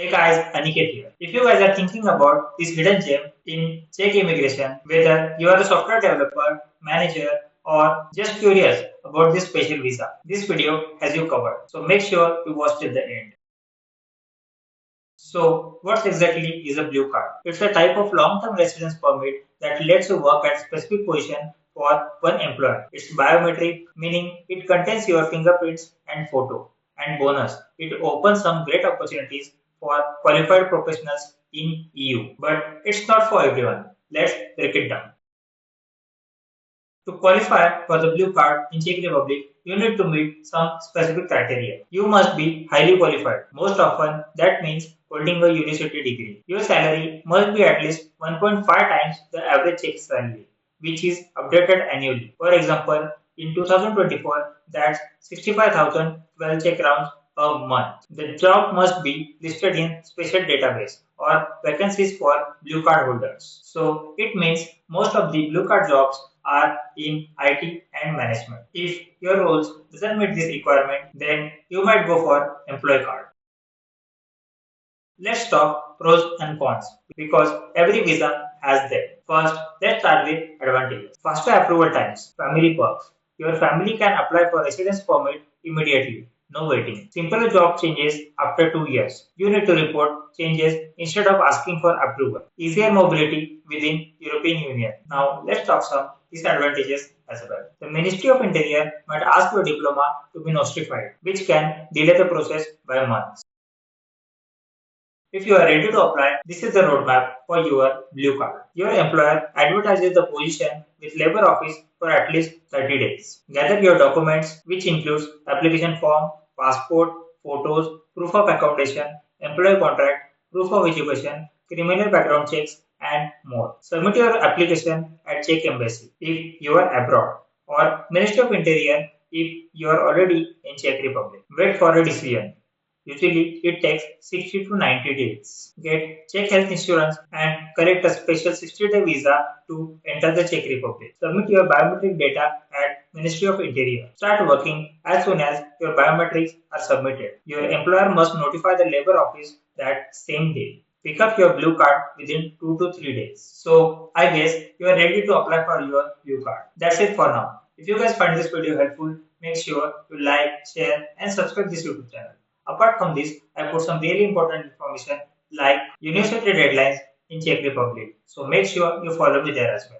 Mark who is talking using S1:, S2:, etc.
S1: Hey guys, Aniket here. If you guys are thinking about this hidden gem in Czech immigration, whether you are a software developer, manager, or just curious about this special visa, this video has you covered. So make sure you watch till the end. So, what exactly is a blue card? It's a type of long-term residence permit that lets you work at specific position for one employer. It's biometric, meaning it contains your fingerprints and photo. And bonus, it opens some great opportunities for qualified professionals in EU. But it's not for everyone. Let's break it down. To qualify for the blue card in Czech Republic, you need to meet some specific criteria. You must be highly qualified. Most often, that means holding a university degree. Your salary must be at least 1.5 times the average Czech salary, which is updated annually. For example, in 2024, that's 65,012 Czech crowns a month. The job must be listed in special database or vacancies for blue card holders. So it means most of the blue card jobs are in IT and management. If your roles doesn't meet this requirement, then you might go for employee card. Let's talk pros and cons because every visa has them. First, let's start with advantages. Faster approval times, family perks. Your family can apply for residence permit immediately. No waiting. Simple job changes after 2 years. You need to report changes instead of asking for approval. Easier mobility within European Union. Now let's talk some disadvantages as well. The Ministry of Interior might ask your diploma to be notified, which can delay the process by months. If you are ready to apply, this is the roadmap for your blue card. Your employer advertises the position with Labour Office for at least 30 days. Gather your documents, which includes application form, passport, photos, proof of accommodation, employee contract, proof of education, criminal background checks, and more. Submit your application at Czech Embassy if you are abroad, or Ministry of Interior if you are already in Czech Republic. Wait for a decision. Usually, it takes 60 to 90 days. Get Czech health insurance and collect a special 60-day visa to enter the Czech Republic. Submit your biometric data at Ministry of Interior. Start working as soon as your biometrics are submitted. Your employer must notify the Labour Office that same day. Pick up your blue card within 2 to 3 days. So, I guess you are ready to apply for your blue card. That's it for now. If you guys find this video helpful, make sure you like, share, and subscribe this YouTube channel. Apart from this, I put some really important information like university deadlines in Czech Republic. So make sure you follow me there as well.